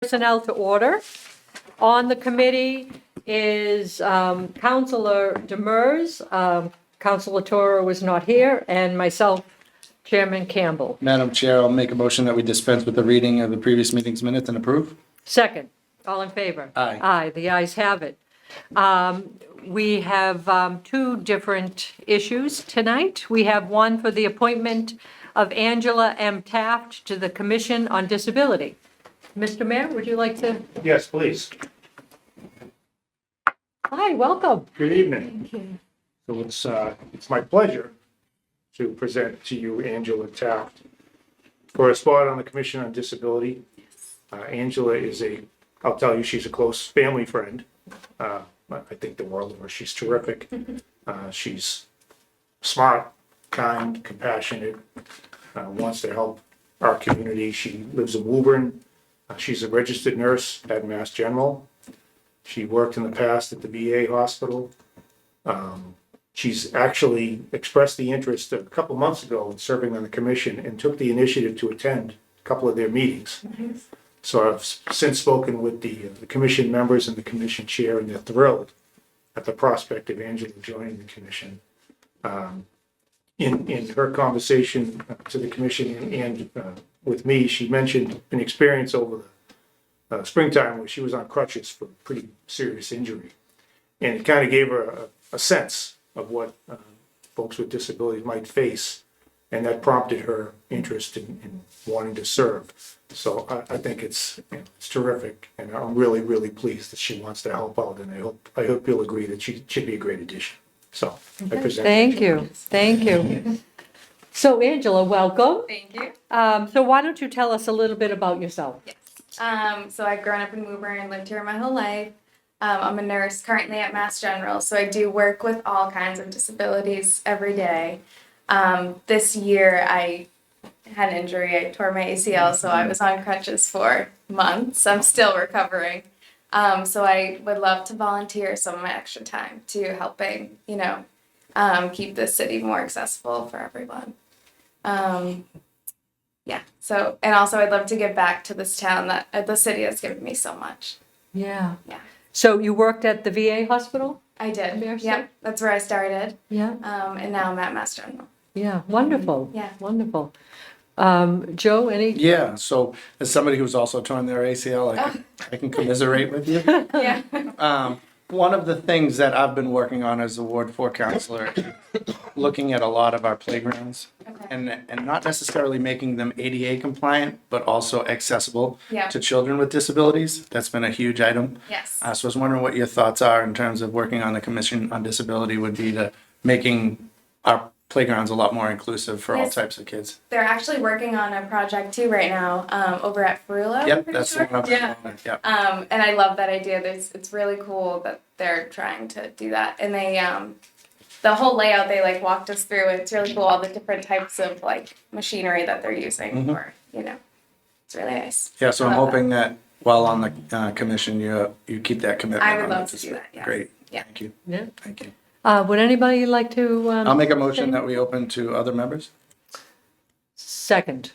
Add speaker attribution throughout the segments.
Speaker 1: Personnel to order. On the committee is Councilor Demers, Councilor Toro was not here, and myself, Chairman Campbell.
Speaker 2: Madam Chair, I'll make a motion that we dispense with the reading of the previous meeting's minutes and approve.
Speaker 1: Second, all in favor?
Speaker 2: Aye.
Speaker 1: Aye, the ayes have it. We have two different issues tonight. We have one for the appointment of Angela M. Taft to the Commission on Disability. Mr. Mayor, would you like to?
Speaker 3: Yes, please.
Speaker 1: Hi, welcome.
Speaker 3: Good evening. So it's my pleasure to present to you Angela Taft for a spot on the Commission on Disability. Angela I'll tell you, she's a close family friend. I think the world of her. She's terrific. She's smart, kind, compassionate, wants to help our community. She lives in Woburn. She's a registered nurse at Mass General. She worked in the past at the VA hospital. She's actually expressed the interest a couple months ago in serving on the commission and took the initiative to attend a couple of their meetings. Mm-hmm. So I've since spoken with the commission members and the commission chair, and they're thrilled at the prospect of Angela joining the commission. In her conversation to the commission and with me, she mentioned an experience over the springtime where she was on crutches for pretty serious injury. And it kind of gave her a sense of what folks with disabilities might face. And that prompted her interest in wanting to serve. So I think it's terrific. And I'm really, really pleased that she wants to help out. And I hope you'll agree that she should be a great addition. So I present.
Speaker 1: Thank you. Thank you. So Angela, welcome.
Speaker 4: Thank you.
Speaker 1: So why don't you tell us a little bit about yourself?
Speaker 4: Yes. So I've grown up in Woburn and lived here my whole life. I'm a nurse currently at Mass General, so I do work with all kinds of disabilities every day. This year I had an injury. I tore my ACL, so I was on crutches for months. I'm still recovering. So I would love to volunteer some of my extra time to helping, keep the city more accessible for everyone. So, and also I'd love to give back to this town the city that's given me so much.
Speaker 1: Yeah.
Speaker 4: Yeah.
Speaker 1: So you worked at the VA hospital?
Speaker 4: I did.
Speaker 1: There, so-
Speaker 4: Yeah, that's where I started.
Speaker 1: Yeah.
Speaker 4: And now I'm at Mass General.
Speaker 1: Yeah, wonderful.
Speaker 4: Yeah.
Speaker 1: Wonderful. Joe, any?
Speaker 2: Yeah, so as somebody who's also torn their ACL, I can commiserate with you.
Speaker 4: Yeah.
Speaker 2: One of the things that I've been working on as a Ward 4 counselor, looking at a lot of our playgrounds
Speaker 4: Okay.
Speaker 2: and not necessarily making them ADA compliant, but also accessible
Speaker 4: Yeah.
Speaker 2: to children with disabilities. That's been a huge item.
Speaker 4: Yes.
Speaker 2: So I was wondering what your thoughts are in terms of working on the Commission on Disability would be to making our playgrounds a lot more inclusive for all
Speaker 4: Yes.
Speaker 2: types of kids.
Speaker 4: They're actually working on a project too right now over at Ferula. I'm
Speaker 2: Yep,
Speaker 4: pretty
Speaker 2: that's
Speaker 4: sure.
Speaker 2: the one I'm
Speaker 4: Yeah.
Speaker 2: on. Yep.
Speaker 4: And I love that idea. It's really cool that they're trying to do that. And they, the whole layout, they walked us through. It's really cool, all the different types of machinery that they're using for, it's really nice.
Speaker 2: Yeah, so I'm
Speaker 4: I love
Speaker 2: hoping that while on the commission, you keep that commitment.
Speaker 4: I would
Speaker 2: on
Speaker 4: love
Speaker 2: it.
Speaker 4: to
Speaker 2: It's
Speaker 4: do that, yeah.
Speaker 2: Great.
Speaker 4: Yeah.
Speaker 2: Thank you.
Speaker 1: Yeah.
Speaker 2: Thank you.
Speaker 1: Would anybody like to?
Speaker 2: I'll make a motion
Speaker 1: say-
Speaker 2: that we open to other members.
Speaker 1: Second.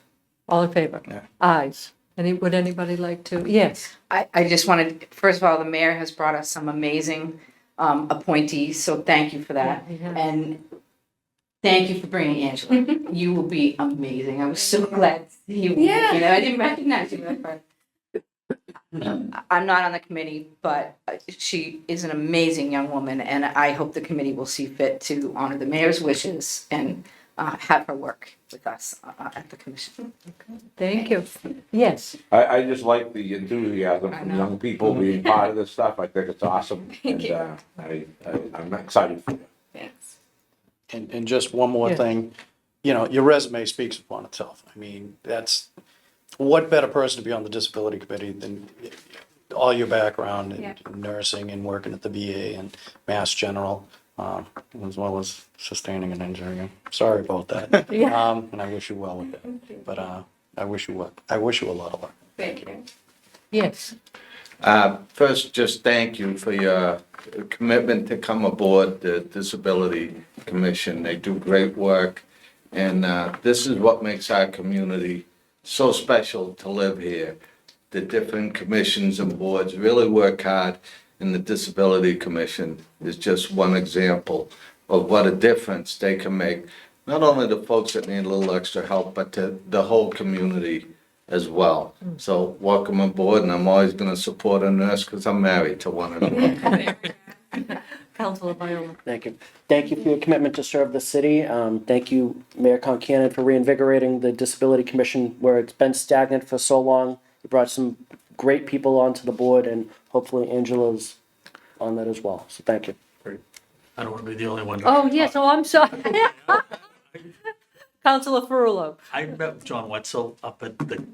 Speaker 1: All in favor?
Speaker 2: Yeah.
Speaker 1: Ayes. Would anybody like to? Yes.
Speaker 5: I just wanted, first of all, the mayor has brought us some amazing appointees, so thank you for that.
Speaker 1: Yeah, he has.
Speaker 5: And thank you for bringing Angela. You will be amazing. I was so glad to see you.
Speaker 4: Yeah.
Speaker 5: I didn't recognize you at first. I'm not on the committee, but she is an amazing young woman, and I hope the committee will see fit to honor the mayor's wishes and have her work with us at the commission.
Speaker 1: Thank you. Yes.
Speaker 6: I just like the enthusiasm
Speaker 5: I
Speaker 6: from
Speaker 5: know.
Speaker 6: young people being part of this stuff. I think it's awesome.
Speaker 4: Thank you.
Speaker 6: I'm excited for you.
Speaker 4: Thanks.
Speaker 7: And just one more
Speaker 1: Yeah.
Speaker 7: thing, your resume speaks upon itself. I mean, what better person to be on the disability committee than all your background in
Speaker 4: Yeah.
Speaker 7: nursing and working at the VA and Mass General, as well as sustaining an injury. I'm sorry about that.
Speaker 1: Yeah.
Speaker 7: And I wish you well with it. But I wish you a lot of luck.
Speaker 4: Thank you.
Speaker 1: Yes.
Speaker 8: First, just thank you for your commitment to come aboard the Disability Commission. They do great work, and this is what makes our community so special to live here. the different commissions and boards really work hard, and the Disability Commission is just one example of what a difference they can make, not only to folks that need a little extra help, but to the whole community as well. So welcome aboard, and I'm always gonna support a nurse because I'm married to one of them.
Speaker 1: Councilor Viola.
Speaker 9: Thank you. Thank you for your commitment to serve the city. Thank you, Mayor Concanon, for reinvigorating the Disability Commission where it's been stagnant for so long. You brought some great people onto the board, and hopefully Angela's on that as well. So thank you.
Speaker 10: I don't want to be the only one.
Speaker 1: Oh, yes, oh, I'm sorry. Councilor Ferrullo.
Speaker 10: I met with John Wetzel up at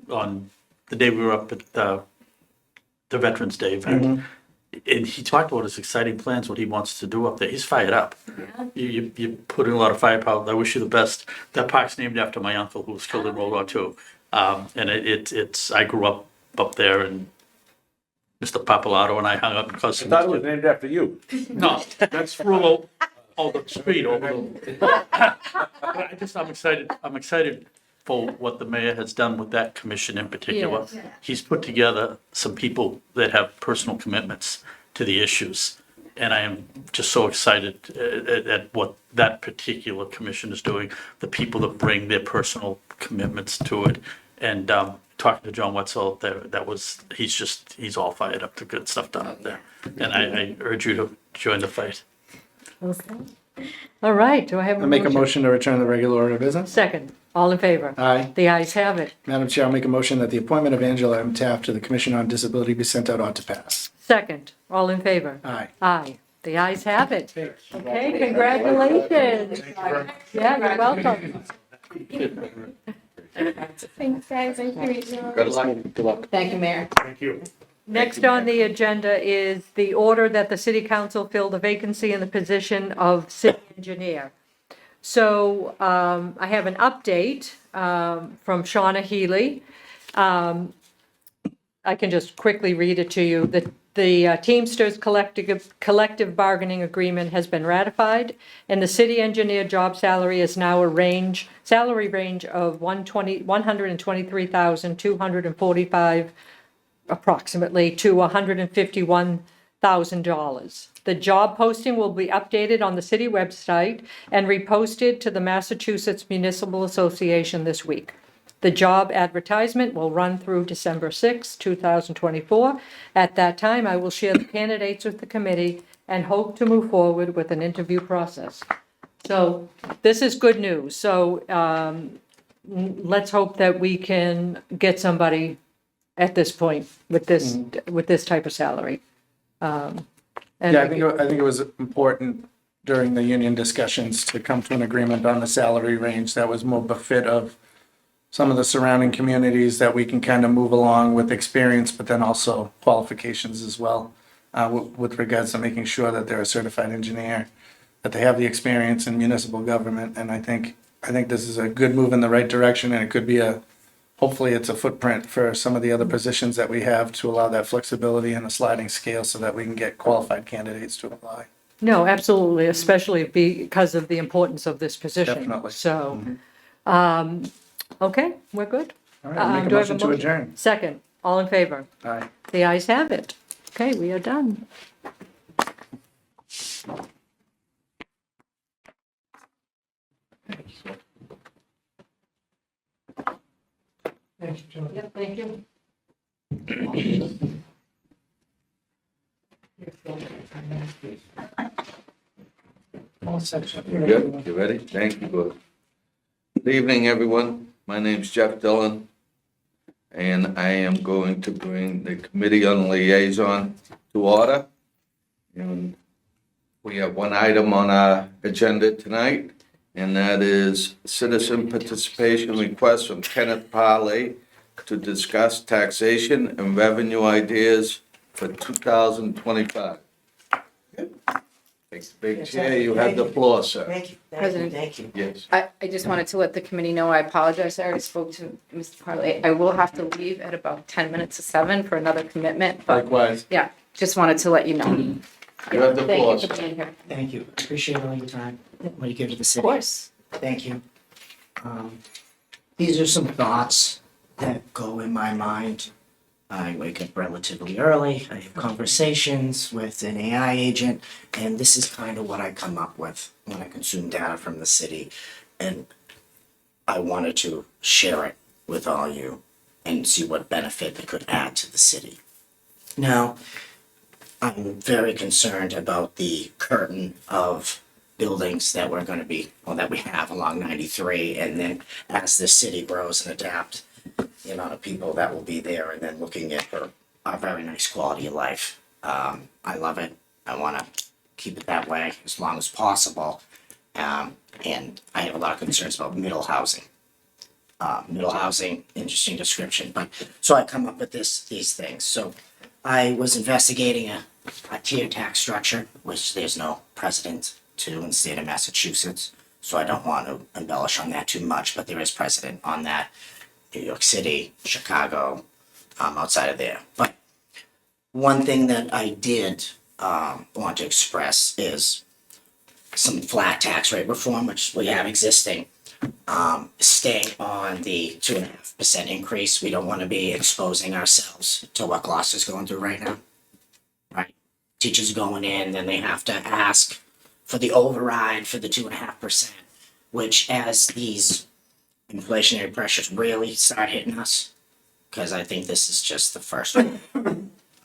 Speaker 10: on the day we were up at the Veterans Day event. And he talked about his exciting plans, what he wants to do up there. He's fired up. You put in a lot of firepower. I wish you the best. That park's named after my uncle who was killed in World War II. And it's I grew up there, and Mr. Papalato and I hung up because
Speaker 6: I thought it was named after you.
Speaker 10: no, that's Frullo, the street over I'm excited. I'm excited for what the mayor has done with that commission in particular.
Speaker 1: Yes.
Speaker 10: He's put together some people that have personal commitments to the issues. And I am just so excited at what that particular commission is doing, the people that bring their personal commitments to it. And talking to John Wetzel, he's all fired up to get stuff done up there. And I urge you to join the fight.
Speaker 1: Okay. All right, do I have a
Speaker 2: I make a motion to return the regular order of business.
Speaker 1: Second, all in favor?
Speaker 2: Aye.
Speaker 1: The ayes have it.
Speaker 2: Madam Chair, I'll make a motion that the appointment of Angela M. Taft to the Commission on Disability be sent out ought to pass.
Speaker 1: Second, all in favor?
Speaker 2: Aye.
Speaker 1: Aye. The ayes have it. Okay, congratulations. Yeah, you're welcome.
Speaker 4: Thanks, guys. I appreciate you.
Speaker 8: Good luck.
Speaker 9: Good luck.
Speaker 5: Thank you, Mayor.
Speaker 3: Thank you.
Speaker 1: Next on the agenda is the order that the city council fill the vacancy in the position of city engineer. So I have an update from Shauna Healy. I can just quickly read it to you. The Teamsters collective bargaining agreement has been ratified, and the city engineer job salary is now salary range of $123,245 approximately to $151,000. The job posting will be updated on the city website and reposted to the Massachusetts Municipal Association this week. The job advertisement will run through December 6, 2024. At that time, I will share the candidates with the committee and hope to move forward with an interview process. So this is good news. So let's hope that we can get somebody at this point with this type of salary. And
Speaker 2: Yeah, I think it was important during the union discussions to come to an agreement on the salary range that was more befit of some of the surrounding communities that we can kind of move along with experience, but then also qualifications as well, with regards to making sure that they're a certified engineer, that they have the experience in municipal government. And I think this is a good move in the right direction, and it could be hopefully it's a footprint for some of the other positions that we have to allow that flexibility and a sliding scale so that we can get qualified candidates to apply.
Speaker 1: no, absolutely, especially because of the importance of this position.
Speaker 2: Definitely.
Speaker 1: So, okay, we're good.
Speaker 2: All right, I'll make a
Speaker 1: Do I have
Speaker 2: motion to adjourn.
Speaker 1: Second, all in favor?
Speaker 2: Aye.
Speaker 1: The ayes have it. Okay, we are done. Yep, thank you.
Speaker 8: Good, you ready? Thank you, Bud. Good evening, everyone. My name's Jeff Dillon, and I am going to bring the Committee on Liaison to order. And we have one item on our agenda tonight, and that is citizen participation request from Kenneth Parley to discuss taxation and revenue ideas for 2025. Take the big chair, you have the floor, sir.
Speaker 11: Thank you,
Speaker 5: President.
Speaker 11: thank you.
Speaker 8: Yes.
Speaker 5: I just wanted to let the committee know, I apologize, I already spoke to Mr. Parley. I will have to leave at about 10 minutes to 7 for another commitment, but
Speaker 2: Likewise.
Speaker 5: yeah, just wanted to let you know.
Speaker 8: You have the floor,
Speaker 5: Thank you
Speaker 8: sir.
Speaker 5: for being here.
Speaker 11: Thank you. Appreciate all your time, what you give to the
Speaker 5: Of
Speaker 11: city.
Speaker 5: course.
Speaker 11: Thank you. These are some thoughts that go in my mind I wake up relatively early. I have conversations with an AI agent, and this is kind of what I come up with when I consume data from the city. And I wanted to share it with all you and see what benefit it could add to the city. Now, I'm very concerned about the curtain of buildings that we're going to be, well, that we have along 93. And then as the city grows and adapts, the amount of people that will be there and then looking at a very nice quality of life. I love it. I want to keep it that way as long as possible. And I have a lot of concerns about middle housing. Middle housing, interesting description, but so I come up with these things. So I was investigating a tier tax structure, which there's no precedent to in the state of Massachusetts. So I don't want to embellish on that too much, but there is precedent on that. New York City, Chicago, outside of there. But one thing that I did want to express is some flat tax rate reform, which we have existing. Staying on the 2.5% increase. We don't want to be exposing ourselves to what Gloucester's going through right now. Right? Teachers going in, then they have to ask for the override for the 2.5%, which as these inflationary pressures really start hitting us, because I think this is just the first one.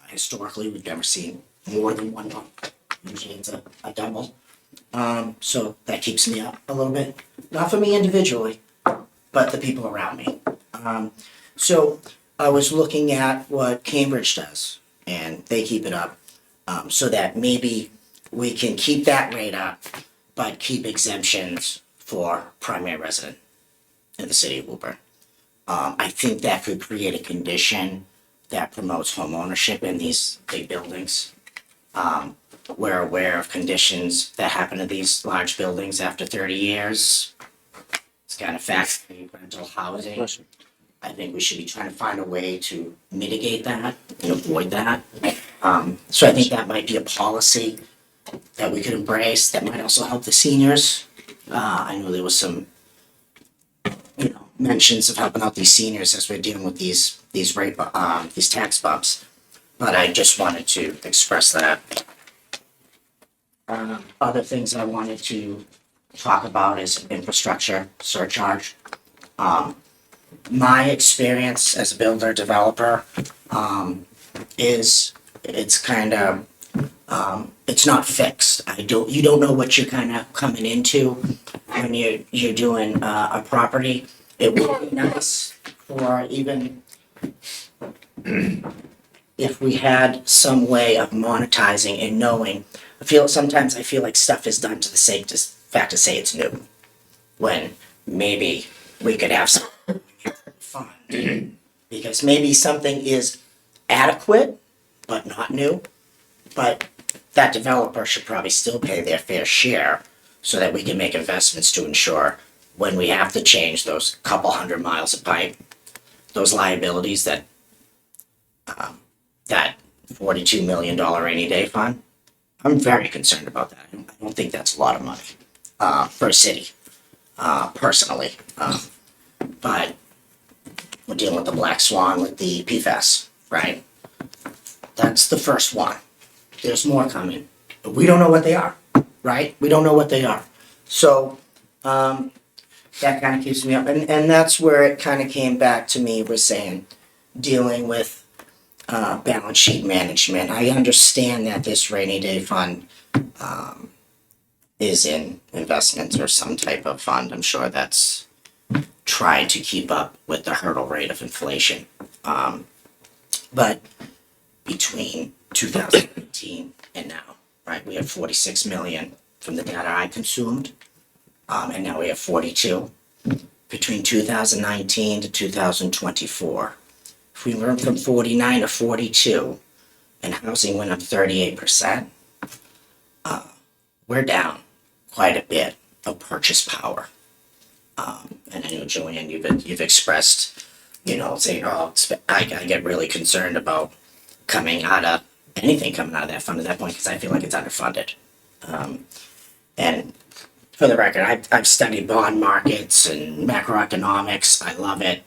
Speaker 11: Historically, we've never seen more than one bump. Usually it's a double. So that keeps me up a little bit. Not for me individually, but the people around me. So I was looking at what Cambridge does, and they keep it up, so that maybe we can keep that rate up, but keep exemptions for primary resident in the city of Woburn. I think that could create a condition that promotes home ownership in these big buildings. We're aware of conditions that happen to these large buildings after 30 years. It's kind of factory rental housing. I think we should be trying to find a way to mitigate that and avoid that. So I think that might be a policy that we could embrace that might also help the seniors. I know there was some, mentions of helping out these seniors as we're dealing with these tax bumps. But I just wanted to express that. Other things I wanted to talk about is infrastructure surcharge. My experience as a builder developer is it's kind of it's not fixed. You don't know what you're kind of coming into when you're doing a property. It would be nice for even if we had some way of monetizing and knowing. Sometimes I feel like stuff is done to the sake to fact to say it's new, when maybe we could have some fun, because maybe something is adequate but not new, but that developer should probably still pay their fair share so that we can make investments to ensure when we have to change those couple 100 miles of pipe, those liabilities that that $42 million rainy day fund. I'm very concerned about that. I don't think that's a lot of money for a city, personally. But we're dealing with the black swan with the PFAS, right? That's the first one. There's more coming, but we don't know what they are, right? We don't know what they are. So that kind of keeps me up. And that's where it kind of came back to me, was saying, dealing with balance sheet management. I understand that this rainy day fund is in investments or some type of fund. I'm sure that's trying to keep up with the hurdle rate of inflation. But between 2018 and now, right, we have 46 million from the data I consumed, and now we have 42. Between 2019 to 2024, if we went from 49 to 42, and housing went up 38%, we're down quite a bit of purchase power. And I know, Joanne, you've expressed, saying, I get really concerned about anything coming out of that fund at that point, because I feel like it's underfunded. And for the record, I've studied bond markets and macroeconomics. I love it.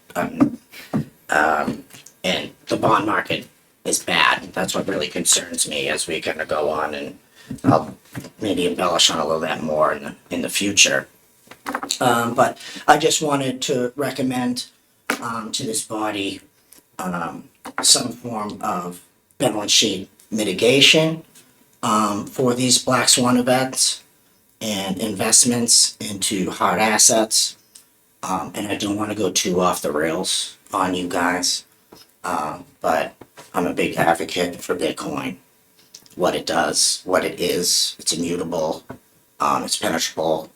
Speaker 11: And the bond market is bad. That's what really concerns me as we kind of go on, and I'll maybe embellish on a little bit more in the future. But I just wanted to recommend to this body some form of balance sheet mitigation for these black swan events and investments into hard assets. And I don't want to go too off the rails on you guys, but I'm a big advocate for Bitcoin. What it does, what it is, it's immutable, it's penetrable.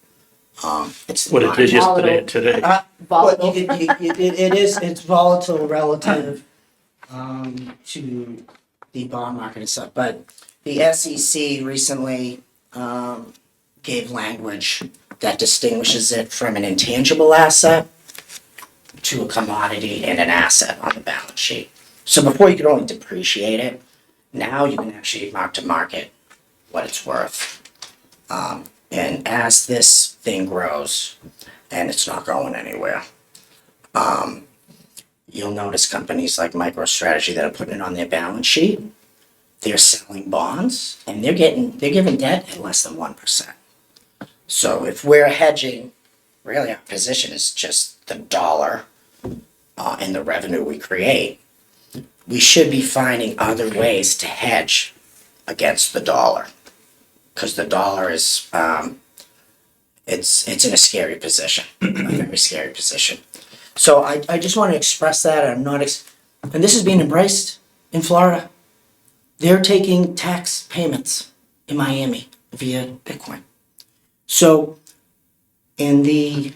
Speaker 11: It's
Speaker 10: What it did
Speaker 11: not-
Speaker 10: yesterday and today.
Speaker 11: But it is, it's volatile relative to the bond market and stuff. But the SEC recently gave language that distinguishes it from an intangible asset to a commodity and an asset on the balance sheet. So before you could only depreciate it, now you can actually mark to market what it's worth. And as this thing grows, and it's not going anywhere, you'll notice companies like MicroStrategy that are putting it on their balance sheet, they're selling bonds, and they're giving debt at less than 1%. So if we're hedging, really our position is just the dollar and the revenue we create, we should be finding other ways to hedge against the dollar. Because the dollar is, it's in a scary position, a very scary position. So I just want to express that. I'm not, and this is being embraced in Florida. They're taking tax payments in Miami via Bitcoin. So in the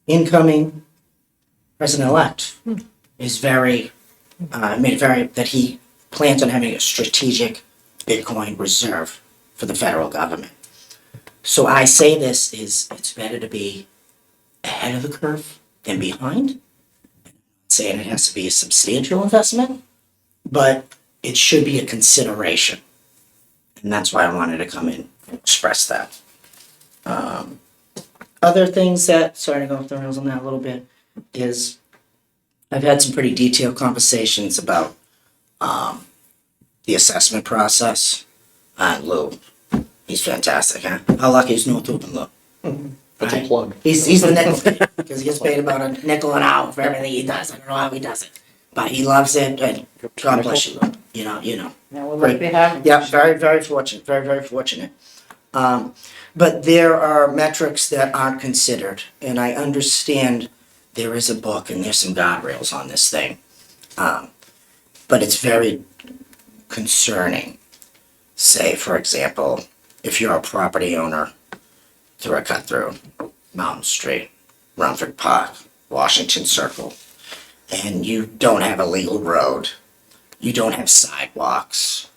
Speaker 11: incoming president-elect is very, made it very, that he plans on having a strategic Bitcoin reserve for the federal government. So I say this is, it's better to be ahead of the curve than behind. I'm saying it has to be a substantial investment, but it should be a consideration. And that's why I wanted to come in and express that. Other things that, sorry to go off the rails on that a little bit, is I've had some pretty detailed conversations about the assessment process. Lou, he's fantastic, huh? How lucky is Northrop and Lou?
Speaker 7: That's a plug.
Speaker 11: He's the nickel, because he gets paid about a nickel an hour for everything he does. I don't know how he does it, but he loves it, and God bless you, Lou. You know.
Speaker 5: Now we're
Speaker 11: Great.
Speaker 5: lucky to have him.
Speaker 11: Yeah, very, very fortunate, very, very fortunate. But there are metrics that aren't considered, and I understand there is a book and there's some guardrails on this thing. But it's very concerning. Say, for example, if you're a property owner through a cut through Mountain Street, Rumford Park, Washington Circle, and you don't have a legal road, you don't have sidewalks,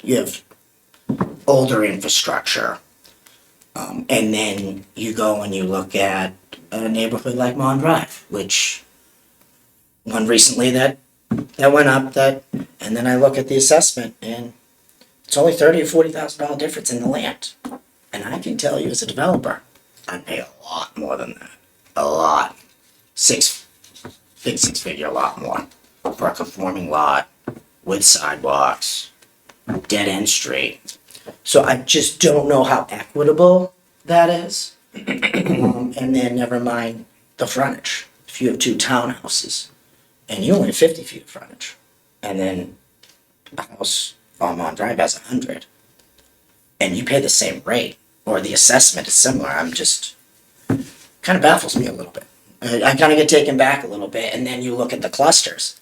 Speaker 11: you have older infrastructure, and then you go and you look at a neighborhood like Mon Drive, which one recently that went up, and then I look at the assessment and it's only $30,000 or $40,000 difference in the land. And I can tell you as a developer, I'd pay a lot more than that. A lot. Big six-figure lot more for a conforming lot with sidewalks, dead-end street. So I just don't know how equitable that is. And then never mind the frontage. If you have two townhouses and you only have 50 feet of frontage, and then a house on Mon Drive has 100, and you pay the same rate, or the assessment is similar, I'm just, kind of baffles me a little bit. I kind of get taken back a little bit, and then you look at the clusters,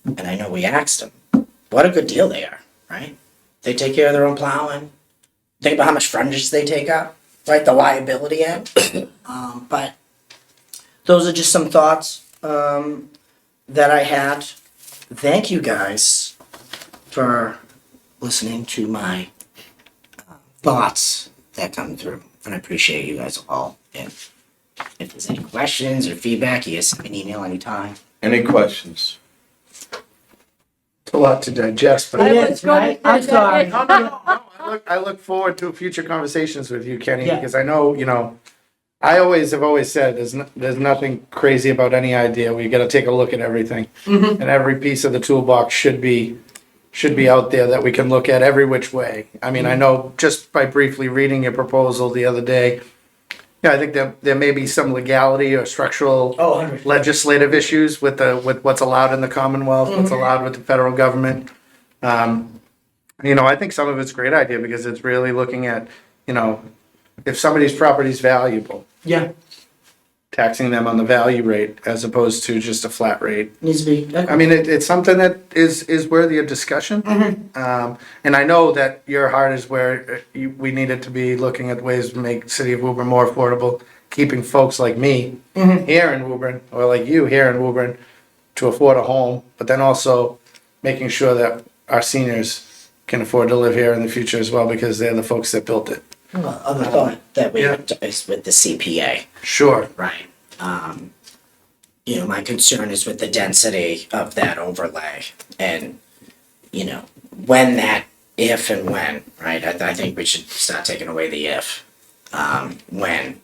Speaker 11: and I know we asked them, what a good deal they are, right? They take care of their own plowing. Think about how much frontage they take up, right? The liability end. But those are just some thoughts that I had. Thank you guys for listening to my thoughts that come through. And I appreciate you guys all. And if there's any questions or feedback, you guys send me an email anytime.
Speaker 8: Any questions?
Speaker 2: It's a lot to digest, but
Speaker 11: It
Speaker 1: I was
Speaker 11: is,
Speaker 1: going
Speaker 11: right?
Speaker 1: to
Speaker 11: I'm
Speaker 1: say
Speaker 11: sorry.
Speaker 1: that.
Speaker 2: I look forward to future conversations with you, Kenny,
Speaker 11: Yeah.
Speaker 2: because I know, I have always said, there's nothing crazy about any idea. We gotta take a look at everything. And every piece of the toolbox should be out there that we can look at every which way. I mean, I know just by briefly reading your proposal the other day, yeah, I think there may be some legality or structural
Speaker 11: Oh, 100.
Speaker 2: legislative issues with what's allowed in the Commonwealth, what's allowed with the federal government. I think some of it's a great idea because it's really looking at, if somebody's property is valuable,
Speaker 11: Yeah,
Speaker 2: taxing them on the value rate as opposed to just a flat rate.
Speaker 11: needs to be.
Speaker 2: I mean, it's something that is worthy of discussion. And I know that your heart is where we needed to be looking at ways to make City of Woburn more affordable, keeping folks like me here in Woburn, or like you here in Woburn, to afford a home, but then also making sure that our seniors can afford to live here in the future as well, because they're the folks that built it.
Speaker 11: Well, other thought that we
Speaker 2: Yeah.
Speaker 11: have to, is with the CPA,
Speaker 2: Sure.
Speaker 11: right? My concern is with the density of that overlay, and if and when, right? I think we should start taking away the if. When,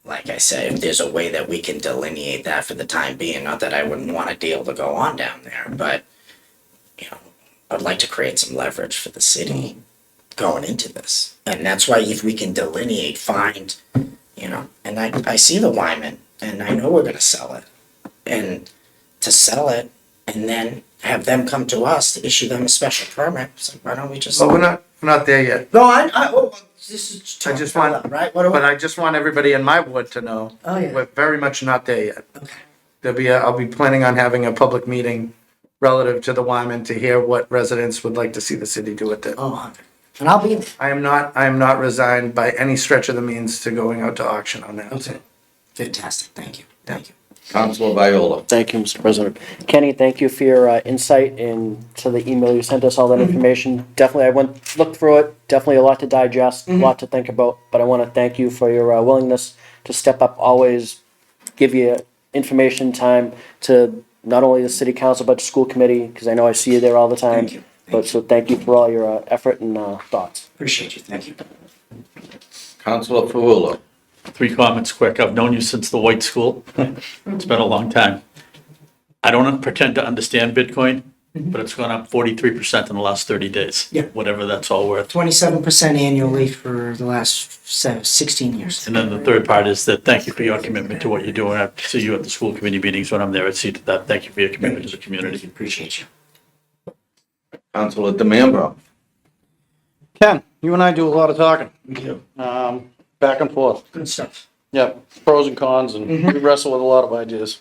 Speaker 11: like I said, if there's a way that we can delineate that for the time being, not that I wouldn't want a deal to go on down there, but I'd like to create some leverage for the city going into this. And that's why if we can delineate, find, and I see the Wyman and I know we're gonna sell it. And to sell it and then have them come to us to issue them a special permit, so why don't we just?
Speaker 2: But we're not there yet.
Speaker 11: No, this is.
Speaker 2: I just want,
Speaker 11: Right,
Speaker 2: but I just want everybody in my ward to know,
Speaker 11: Oh, yeah.
Speaker 2: we're very much not there yet.
Speaker 11: Okay.
Speaker 2: I'll be planning on having a public meeting relative to the Wyman to hear what residents would like to see the city do with it.
Speaker 11: Oh, 100. And I'll be there.
Speaker 2: I am not resigned by any stretch of the means to going out to auction on that.
Speaker 11: Okay. Fantastic, thank you.
Speaker 8: Councilor Viola.
Speaker 9: Thank you, Mr. President. Kenny, thank you for your insight into the email you sent us, all that information. Definitely, I looked through it, definitely a lot to digest, a lot to think about, but I want to thank you for your willingness to step up, always give you information time to not only the city council, but the school committee, because I know I see you there all the time.
Speaker 11: Thank you.
Speaker 9: So thank you for all your effort and thoughts.
Speaker 11: Appreciate you, thank you.
Speaker 8: Councilor Fawula.
Speaker 10: 3 comments quick. I've known you since the white school. It's been a long time. I don't pretend to understand Bitcoin, but it's gone up 43% in the last 30 days.
Speaker 11: Yeah.
Speaker 10: Whatever that's all worth.
Speaker 11: 27% annually for the last 16 years.
Speaker 10: And then the third part is that thank you for your commitment to what you're doing. I see you at the school committee meetings when I'm there. I see that. Thank you for your commitment to the community.
Speaker 11: Appreciate you.
Speaker 8: Councilor DeMambro.
Speaker 7: Ken, you and I do a lot of talking,
Speaker 11: We do.
Speaker 7: back and forth.
Speaker 11: Good stuff.
Speaker 7: Yeah, pros and cons, and we wrestle with a lot of ideas.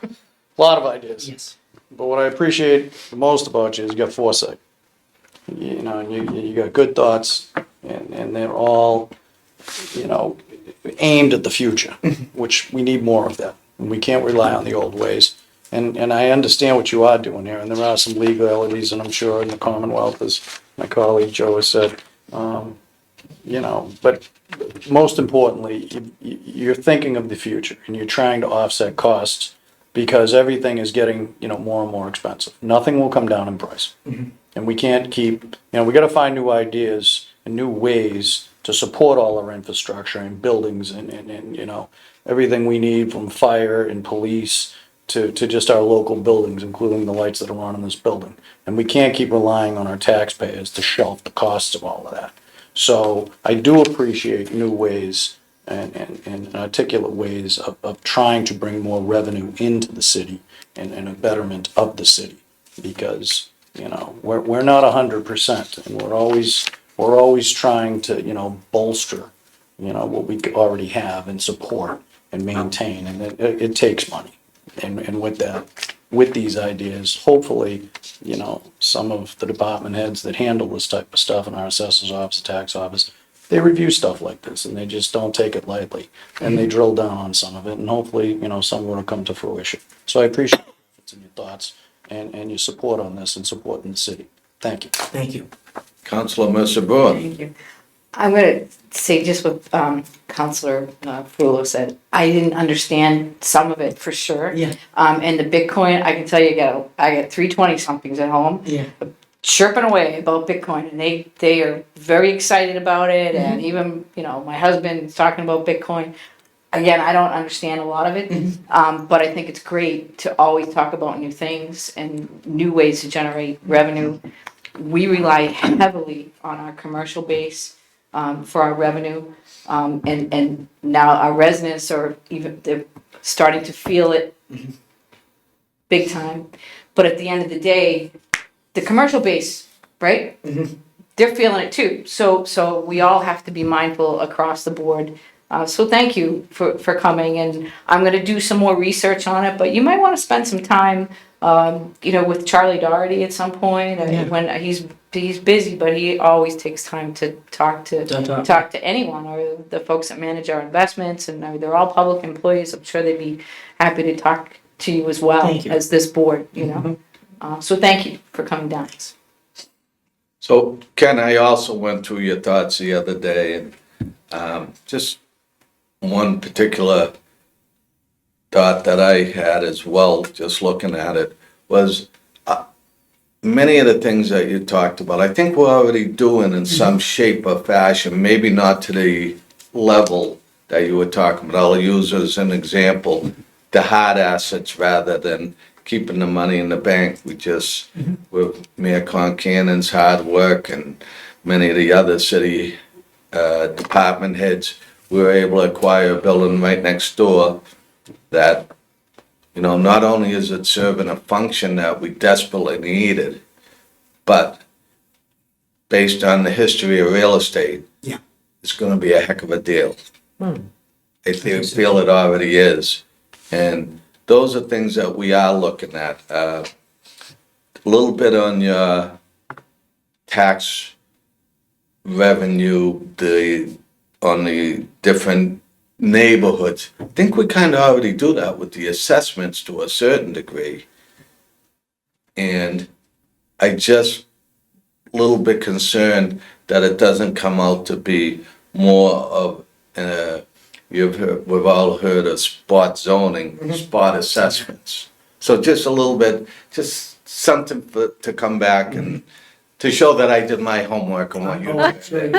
Speaker 11: Yes.
Speaker 7: But what I appreciate the most about you is you got foresight. And you got good thoughts, and they're all, aimed at the future, which we need more of that. And we can't rely on the old ways. And I understand what you are doing here, and there are some legalities, and I'm sure in the Commonwealth, as my colleague Joe has said, but most importantly, you're thinking of the future, and you're trying to offset costs because everything is getting, more and more expensive. Nothing will come down in price. And we can't keep, we gotta find new ideas and new ways to support all our infrastructure and buildings and everything we need, from fire and police to just our local buildings, including the lights that are on in this building. And we can't keep relying on our taxpayers to shelf the costs of all of that. So I do appreciate new ways and articulate ways of trying to bring more revenue into the city and a betterment of the city. Because, we're not 100%, and we're always trying to, bolster, what we already have and support and maintain, and it takes money. And with that, with these ideas, hopefully, some of the department heads that handle this type of stuff in our assessor's office, tax office, they review stuff like this, and they just don't take it lightly, and they drill down on some of it, and hopefully, some will come to fruition. So I appreciate your efforts and your thoughts and your support on this and supporting the city. Thank you.
Speaker 11: Thank you.
Speaker 8: Councilor Mercer Boone.
Speaker 5: Thank you. I'm going to say just what Councilor Frulo said. I didn't understand some of it for sure.
Speaker 11: Yeah.
Speaker 5: And the Bitcoin, I can tell you, I got 320 somethings at home.
Speaker 11: Yeah.
Speaker 5: Chirping away about Bitcoin, and they are very excited about it. And even my husband's talking about Bitcoin. again, I don't understand a lot of it, but I think it's great to always talk about new things and new ways to generate revenue. We rely heavily on our commercial base for our revenue, and now our residents are even they're starting to feel it big time. But at the end of the day, the commercial base, right? They're feeling it too. So we all have to be mindful across the board. So thank you for coming, and I'm going to do some more research on it. But you might want to spend some time, with Charlie Doherty at some point. When he's busy, but he always takes time to talk to anyone or the folks that manage our investments, and they're all public employees. I'm sure they'd be happy to talk to you as well
Speaker 11: Thank you.
Speaker 5: as this board. So thank you for coming down.
Speaker 8: So Ken, I also went through your thoughts the other day, and just one particular thought that I had as well, just looking at it, was many of the things that you talked about, I think we're already doing in some shape or fashion, maybe not to the level that you were talking about. I'll use as an example, the hard assets rather than keeping the money in the bank. We just, with Mayor Concannon's hard work and many of the other city department heads, we were able to acquire a building right next door that, not only is it serving a function that we desperately needed, but based on the history of real estate,
Speaker 11: Yeah.
Speaker 8: it's gonna be a heck of a deal. I feel it already is. And those are things that we are looking at. A little bit on your tax revenue, on the different neighborhoods. I think we kind of already do that with the assessments to a certain degree. And I just a little bit concerned that it doesn't come out to be more of, we've all heard of spot zoning, spot assessments. So just a little bit, just something to come back and to show that I did my homework on what you did,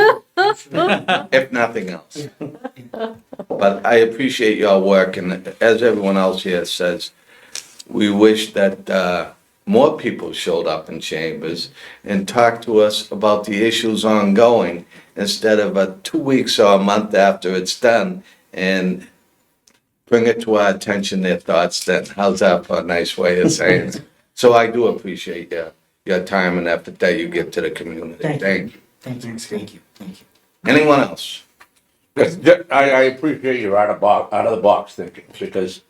Speaker 8: if nothing else. But I appreciate your work, and as everyone else here says, we wish that more people showed up in chambers and talked to us about the issues ongoing instead of 2 weeks or a month after it's done, and bring it to our attention, their thoughts then. How's that for a nice way of saying it? So I do appreciate your time and effort that you give to the community. Thank you.
Speaker 11: Thank you.
Speaker 6: Anyone else? I appreciate your out of the box thinking, because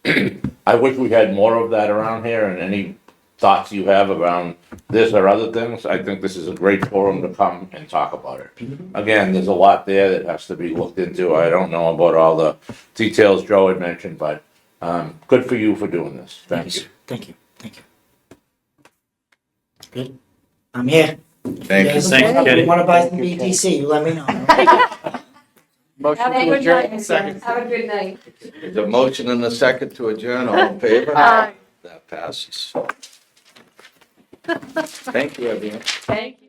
Speaker 6: I wish we had more of that around here, and any thoughts you have around this or other things, I think this is a great forum to come and talk about it. Again, there's a lot there that has to be looked into. I don't know about all the details Joe had mentioned, but good for you for doing this. Thank you.
Speaker 11: Thank you. Good. I'm here.
Speaker 8: Thank you.
Speaker 10: Thank you, Kenny.
Speaker 11: You wanna buy some BTC, you let me know.
Speaker 2: Motion to adjourn, second.
Speaker 1: Have a good night.
Speaker 8: The motion and the second to adjourn, all in favor?
Speaker 1: Aye.
Speaker 8: That passes. Thank you, everyone.
Speaker 1: Thank you.